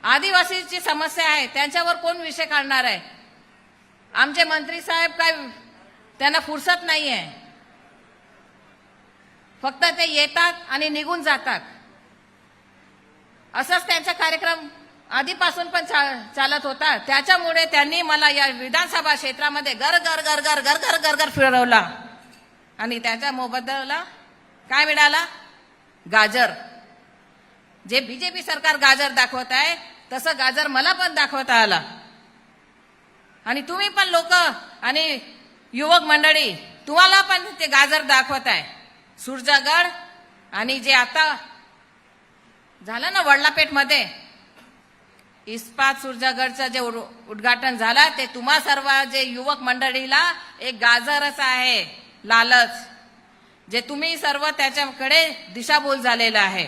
आदिवासीची समस्या आहे, त्यांच्यावर कोण विषय काढणार आहे? आमचे मंत्री साहेब काय त्यांना फुरसत नाहीये, फक्त ते येतात आणि निघून जातात. असंच त्यांचा कार्यक्रम आधीपासून पण चालत होता. त्याच्यामुळे त्यांनी मला या विधानसभा क्षेत्रामध्ये घर घर घर घर घर घर घर घर फिरवला आणि त्याच्या मोबदल्याला काय मिळाला? गाजर. जे बीजेपी सरकार गाजर दाखवत आहे तसं गाजर मला पण दाखवता आला. आणि तुम्ही पण लोक आणि युवक मंडळी तुम्हाला पण ते गाजर दाखवत आहे. सुरजागड आणि जे आता झालं ना वडलापेठमध्ये इस्पात सुरजागडचं जे उद्घाटन झालं ते तुम्हा सर्व जे युवक मंडळीला एक गाजरच आहे, लालच, जे तुम्ही सर्व त्याच्याकडे दिशाभूल झालेलं आहे.